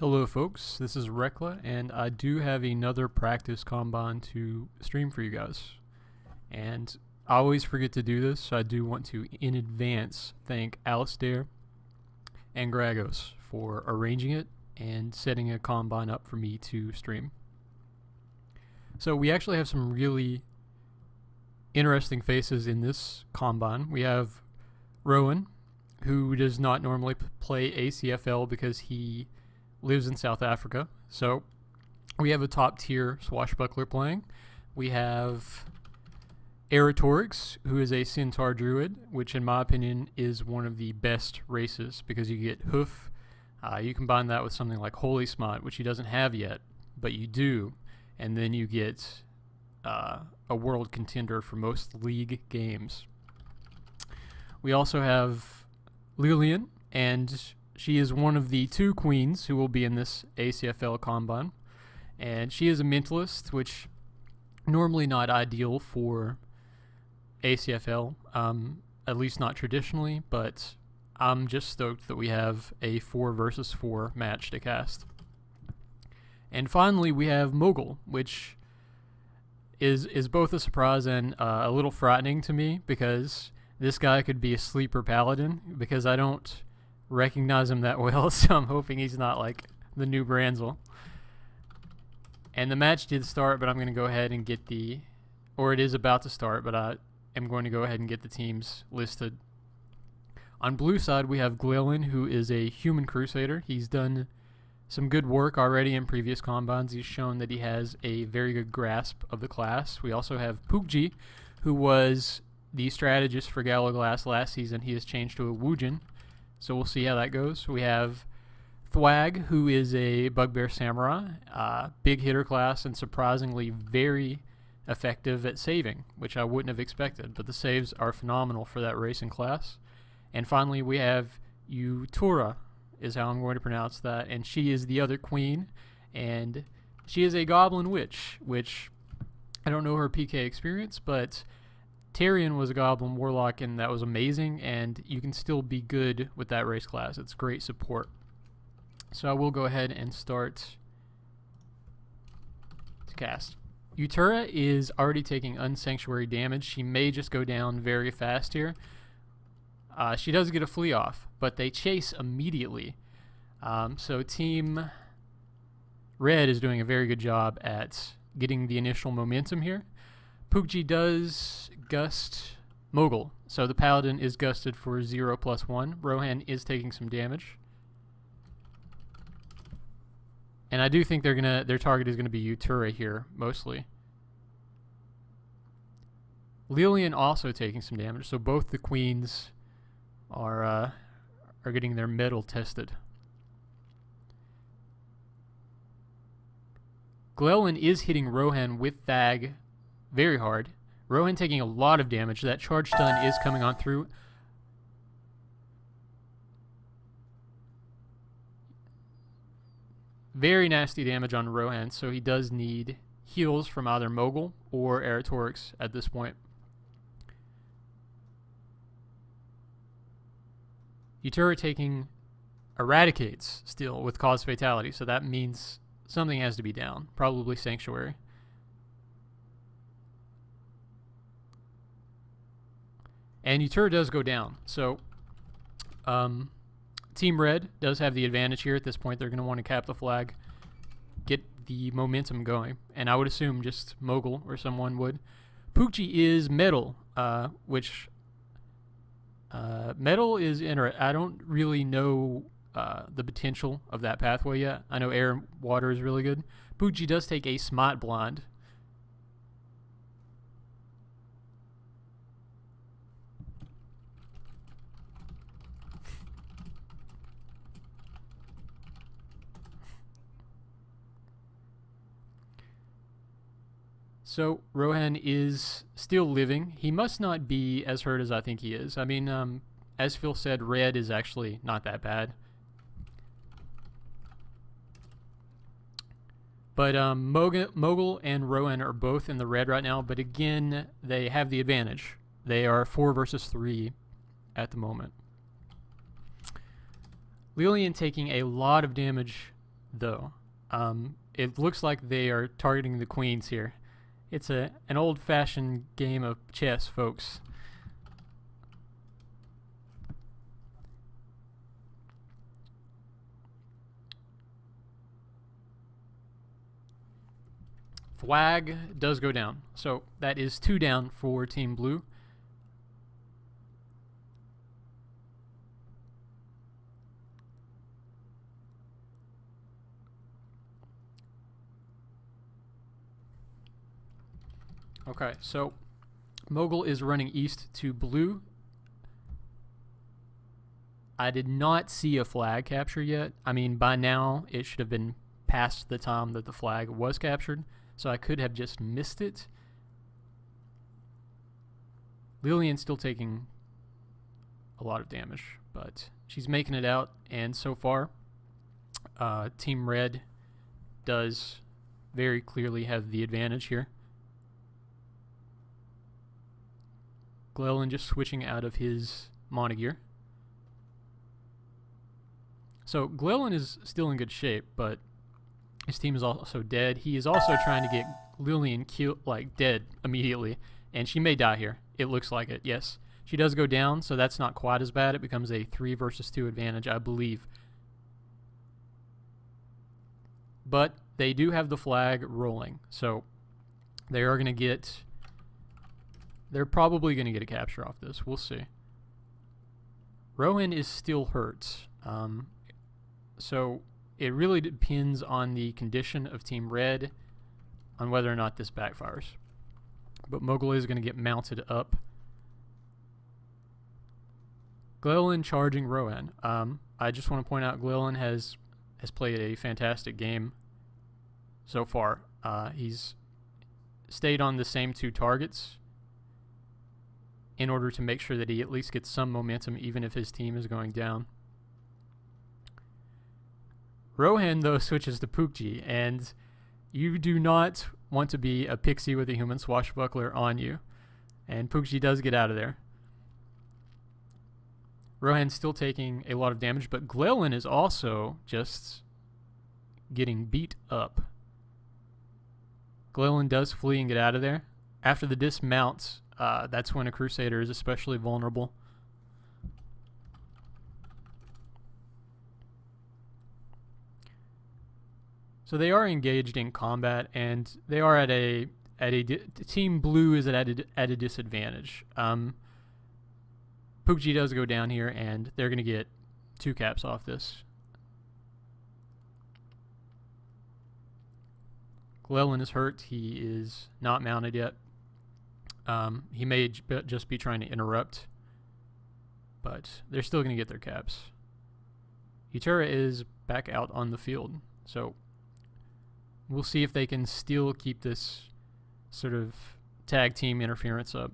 Hello folks, this is Rekla, and I do have another practice combine to stream for you guys. And I always forget to do this, so I do want to, in advance, thank Alistair and Gragos for arranging it and setting a combine up for me to stream. So we actually have some really interesting faces in this combine. We have Rowan, who does not normally play ACFL because he lives in South Africa. So we have a top tier swashbuckler playing. We have Eratorix, who is a Centaur Druid, which in my opinion is one of the best races because you get Hoof. You combine that with something like Holy Smite, which he doesn't have yet, but you do. And then you get a world contender for most league games. We also have Lillian, and she is one of the two queens who will be in this ACFL Combine. And she is a mentalist, which normally not ideal for ACFL, at least not traditionally, but I'm just stoked that we have a 4 versus 4 match to cast. And finally, we have Mogul, which is both a surprise and a little frightening to me because this guy could be a sleeper paladin because I don't recognize him that well, so I'm hoping he's not like the new Branzel. And the match did start, but I'm going to go ahead and get or it is about to start, but I am going to go ahead and get the teams listed. On blue side, we have Glilin, who is a human crusader. He's done some good work already in previous combines. He's shown that he has a very good grasp of the class. We also have Pugji, who was the strategist for Galaglass last season. He has changed to a Wujin, so we'll see how that goes. We have Thwag, who is a Bugbear Samurai, big hitter class, and surprisingly very effective at saving, which I wouldn't have expected, but the saves are phenomenal for that racing class. And finally, we have Utura, is how I'm going to pronounce that, and she is the other queen, and she is a Goblin Witch, which I don't know her PK experience, but Tyrion was a Goblin Warlock, and that was amazing, and you can still be good with that race class. It's great support. So I will go ahead and start to cast. Utura is already taking unsanctuary damage. She may just go down very fast here. She does get a flee off, but they chase immediately. So Team Red is doing a very good job at getting the initial momentum here. Pugji does gust Mogul, so the Paladin is gusted for 0+1. Rohan is taking some damage. And I do think their target is gonna be Utura here, mostly. Lillian also taking some damage, so both the queens are getting their metal tested. Glelin is hitting Rohan with Thag very hard. Rohan taking a lot of damage. That charge stun is coming on through. Very nasty damage on Rohan, so he does need heals from either Mogul or Eratorix at this point. Utura taking Eradicates still with cause fatality, so that means something has to be down, probably Sanctuary. And Utura does go down, so Team Red does have the advantage here at this point. They're going to want to cap the flag, get the momentum going, and I would assume just Mogul or someone would. Pugji is metal, which metal is interesting. I don't really know the potential of that pathway yet. I know air and water is really good. Pugji does take a Smite Blind. So Rohan is still living. He must not be as hurt as I think he is. I mean, as Phil said, red is actually not that bad. But Mogul and Rowan are both in the red right now, but again, they have the advantage. They are 4 versus 3 at the moment. Lillian taking a lot of damage though. It looks like they are targeting the queens here. It's an old-fashioned game of chess, folks. Flag does go down. So that is 2 down for Team Blue. Okay, so Mogul is running east to blue. I did not see a flag capture yet. I mean, by now it should have been past the time that the flag was captured, so I could have just missed it. Lillian's still taking a lot of damage, but she's making it out, and so far, Team Red does very clearly have the advantage here. Glellen just switching out of his Monogear. So Glellen is still in good shape, but his team is also dead. He is also trying to get Lillian dead immediately, and she may die here. It looks like it, yes. She does go down, so that's not quite as bad. It becomes a 3 versus 2 advantage, I believe. But they do have the flag rolling, so they are going to get... They're probably going to get a capture off this. We'll see. Rowan is still hurt. So it really depends on the condition of Team Red on whether or not this backfires. But Mogul is going to get mounted up. Glellen charging Rowan. I just want to point out Glellen has played a fantastic game so far. He's stayed on the same 2 targets in order to make sure that he at least gets some momentum even if his team is going down. Rohan, though, switches to Pukji, and you do not want to be a pixie with a human swashbuckler on you. And Pukji does get out of there. Rohan's still taking a lot of damage, but Glellen is also just getting beat up. Glellen does flee and get out of there. After the dismount, that's when a Crusader is especially vulnerable. So they are engaged in combat, and they are at a Team Blue is at a disadvantage. Pukji does go down here, and they're going to get 2 caps off this. Glellen is hurt. He is not mounted yet. He may just be trying to interrupt, but they're still going to get their caps. Utura is back out on the field, so we'll see if they can still keep this sort of tag team interference up.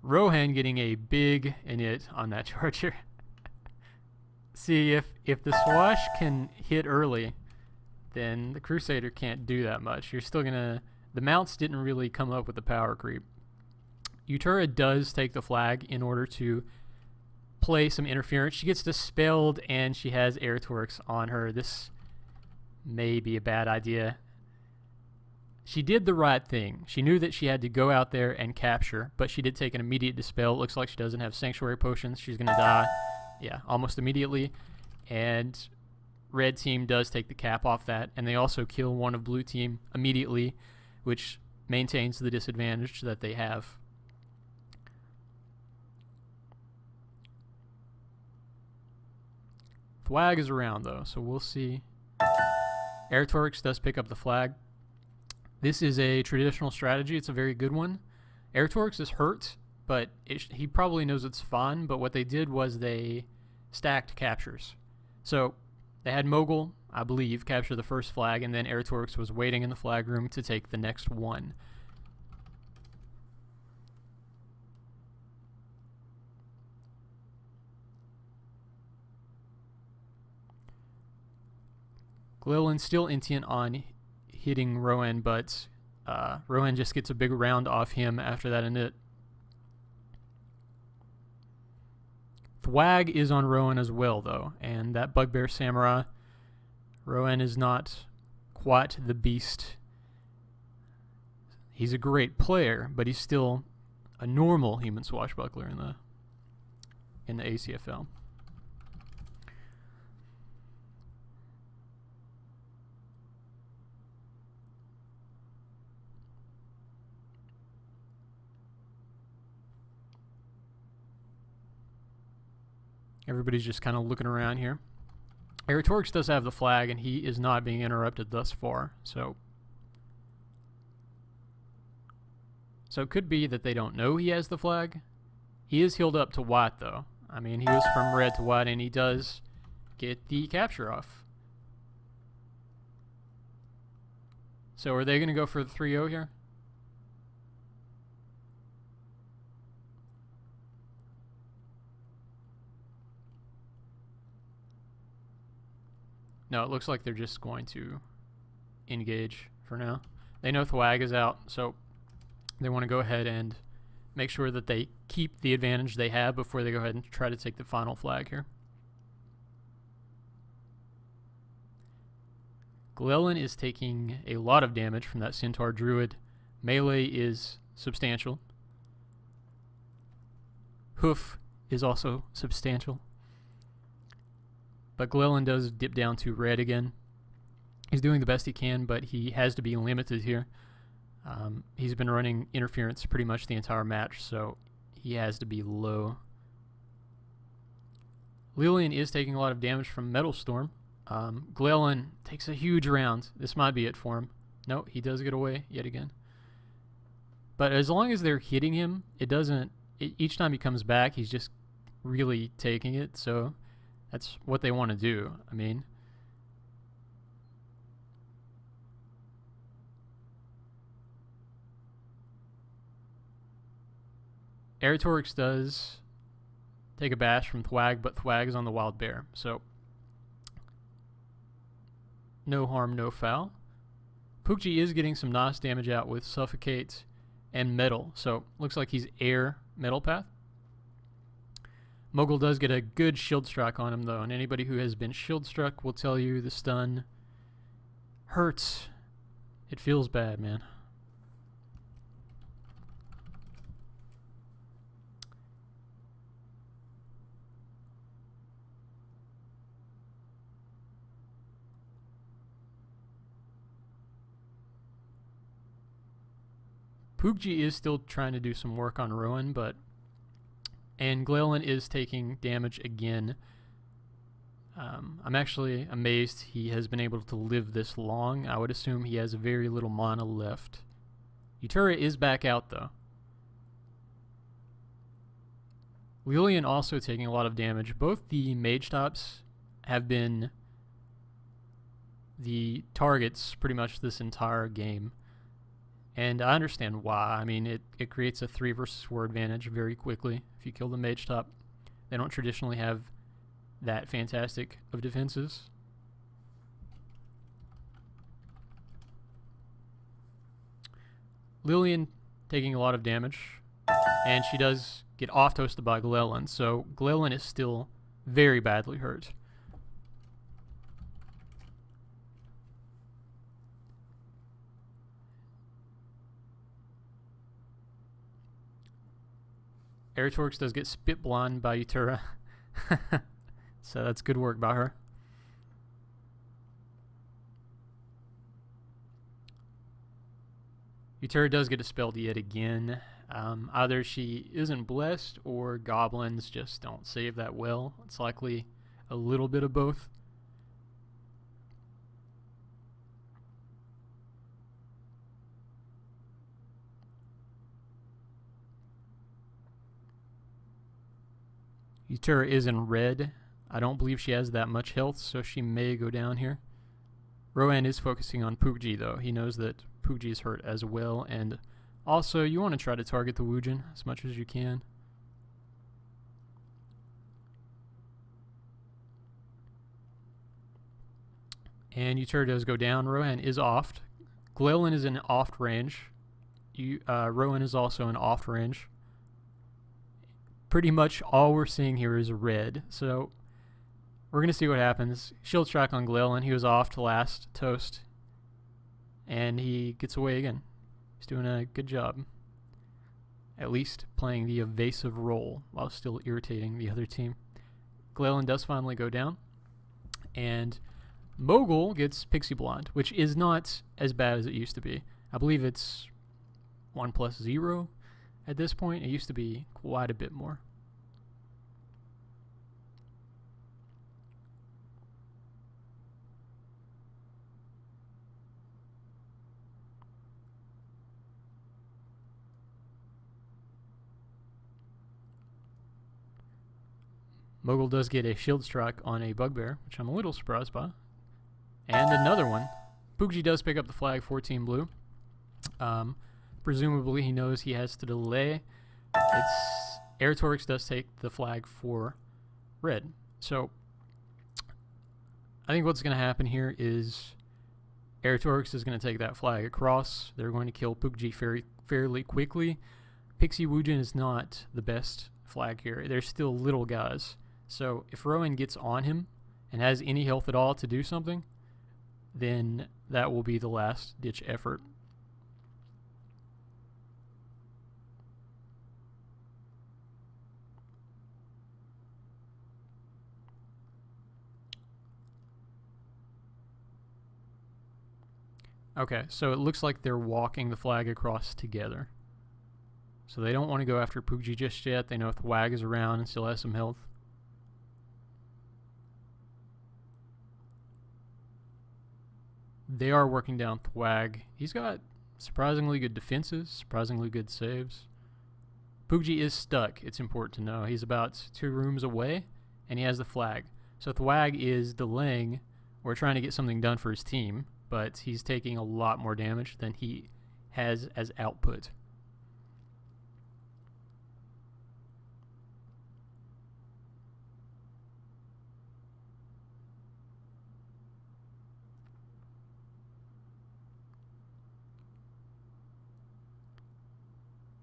Rohan getting a big init on that charger. See, if the swash can hit early, then the Crusader can't do that much. You're still gonna... The mounts didn't really come up with the power creep. Utura does take the flag in order to play some interference. She gets dispelled, and she has air torques on her. This may be a bad idea. She did the right thing. She knew that she had to go out there and capture, but she did take an immediate dispel. It looks like she doesn't have Sanctuary Potions. She's going to die, yeah, almost immediately. And Red Team does take the cap off that, and they also kill one of Blue Team immediately, which maintains the disadvantage that they have. Flag is around, though, so we'll see. Air Torx does pick up the flag. This is a traditional strategy. It's a very good one. Air Torx is hurt, but he probably knows it's fun, but what they did was they stacked captures. So they had Mogul, I believe, capture the first flag, and then Air Torx was waiting in the flag room to take the next one. Glellen still intient on hitting Rowan, but Rowan just gets a big round off him after that and it. Thwag is on Rowan as well, though, and that Bugbear Samurai, Rowan is not quite the beast. He's a great player, but he's still a normal human swashbuckler in the ACFL. Everybody's just kind of looking around here. Aerotorix does have the flag, and he is not being interrupted thus far. So it could be that they don't know he has the flag. He is healed up to white, though. I mean, he was from red to white, and he does get the capture off. So are they going to go for the 3-0 here? No, it looks like they're just going to engage for now. They know Thwag is out, so they want to go ahead and make sure that they keep the advantage they have before they go ahead and try to take the final flag here. Glellen is taking a lot of damage from that Centaur Druid. Melee is substantial. Hoof is also substantial. But Glellen does dip down to red again. He's doing the best he can, but he has to be limited here. He's been running interference pretty much the entire match, so he has to be low. Lillian is taking a lot of damage from Metal Storm. Glellen takes a huge round. This might be it for him. No, he does get away yet again. But as long as they're hitting him, each time he comes back, he's just really taking it, so that's what they want to do. I mean, Aerotorix does take a bash from Thwag, but Thwag is on the Wild Bear, so no harm, no foul. Pukji is getting some nice damage out with Suffocate and Metal, so looks like he's air Metal Path. Mogul does get a good shield strike on him, though, and anybody who has been shield struck will tell you the stun hurts. It feels bad, man. Pugji is still trying to do some work on Rowan, and Glellen is taking damage again. I'm actually amazed he has been able to live this long. I would assume he has very little mana left. Utura is back out, though. Lillian also taking a lot of damage. Both the mage tops have been the targets pretty much this entire game. And I understand why. I mean, it creates a 3 versus 4 advantage very quickly. If you kill the mage top, they don't traditionally have that fantastic of defenses. Lillian taking a lot of damage, and she does get off-toasted by Glellen, so Glellen is still very badly hurt. Aerotorix does get spit blind by Utura. So that's good work by her. Utura does get expelled yet again. Either she isn't blessed or goblins just don't save that well. It's likely a little bit of both. Utura is in red. I don't believe she has that much health, so she may go down here. Rowan is focusing on Pugji, though. He knows that Pugji is hurt as well, and also you want to try to target the Wujin as much as you can. And Utura does go down. Rohan is offed. Gleilin is in off range. Rowan is also in off range. Pretty much all we're seeing here is red. So we're going to see what happens. Shield strike on Gleilin. He was off to last toast. And he gets away again. He's doing a good job. At least playing the evasive role while still irritating the other team. Gleilin does finally go down. And Mogul gets Pixie Blonde, which is not as bad as it used to be. I believe it's 1+0 at this point. It used to be quite a bit more. Mogul does get a shield strike on a Bugbear, which I'm a little surprised by. And another one. Pugji does pick up the flag for Team Blue. Presumably he knows he has to delay. Aerotorix does take the flag for Red. So I think what's going to happen here is Aerotorix is going to take that flag across. They're going to kill Pugji fairly quickly. Pixie Woojin is not the best flag here. They're still little guys. So if Rowan gets on him and has any health at all to do something, then that will be the last ditch effort. Okay, so it looks like they're walking the flag across together. So they don't want to go after Pugji just yet. They know if the Wag is around and still has some health. They are working down Thwag. He's got surprisingly good defenses, surprisingly good saves. Pugji is stuck, it's important to know. He's about 2 rooms away, and he has the flag. So Thwag is delaying or trying to get something done for his team, but he's taking a lot more damage than he has as output.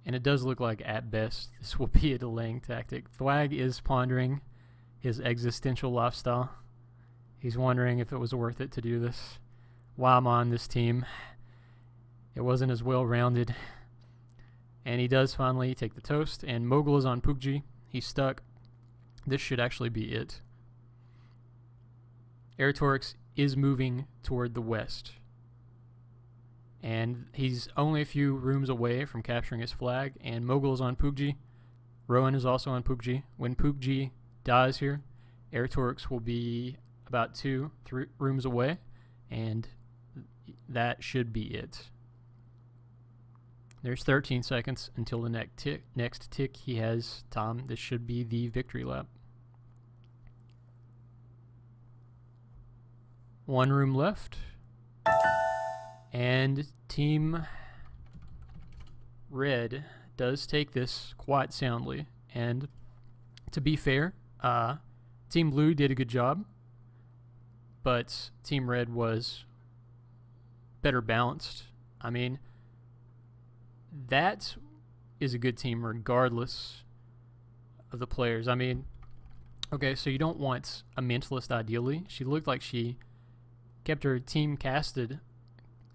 And it does look like, at best, this will be a delaying tactic. Thwag is pondering his existential lifestyle. He's wondering if it was worth it to do this. Why am I on this team? It wasn't as well-rounded. And he does finally take the toast, and Mogul is on Pugji. He's stuck. This should actually be it. Aerotorix is moving toward the west. And he's only a few rooms away from capturing his flag, and Mogul is on Pugji. Rowan is also on Pugji. When Pugji dies here, Aerotorix will be about 2-3 rooms away, and that should be it. There's 13 seconds until the next tick. He has time. This should be the victory lap. 1 room left. And Team Red does take this quite soundly. And to be fair, Team Blue did a good job, but Team Red was better balanced. I mean, that is a good team regardless of the players. I mean, okay, so you don't want a mentalist ideally. She looked like she kept her team casted,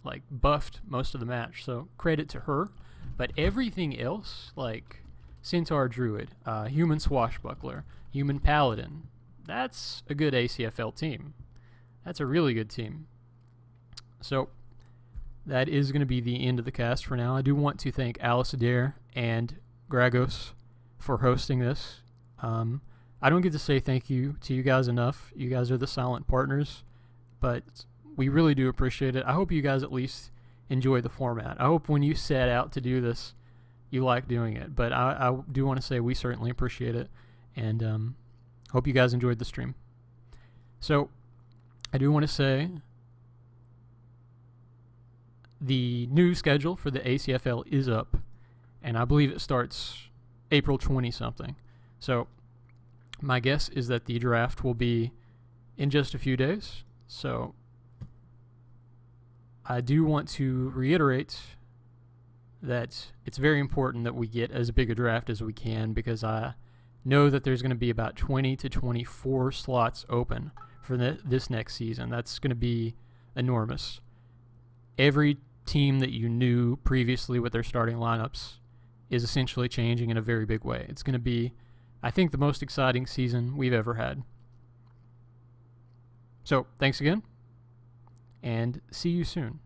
like buffed most of the match, so credit to her. But everything else, like Centaur Druid, Human Swashbuckler, Human Paladin, that's a good ACFL team. That's a really good team. So that is going to be the end of the cast for now. I do want to thank Alice Adair and Gragos for hosting this. I don't get to say thank you to you guys enough. You guys are the silent partners, but we really do appreciate it. I hope you guys at least enjoy the format. I hope when you set out to do this, you like doing it. But I do want to say we certainly appreciate it, and hope you guys enjoyed the stream. So I do want to say the new schedule for the ACFL is up, and I believe it starts April 20-something. So my guess is that the draft will be in just a few days. So I do want to reiterate that it's very important that we get as big a draft as we can, because I know that there's going to be about 20 to 24 slots open for this next season. That's going to be enormous. Every team that you knew previously with their starting lineups is essentially changing in a very big way. It's going to be, I think, the most exciting season we've ever had. So, thanks again, and see you soon.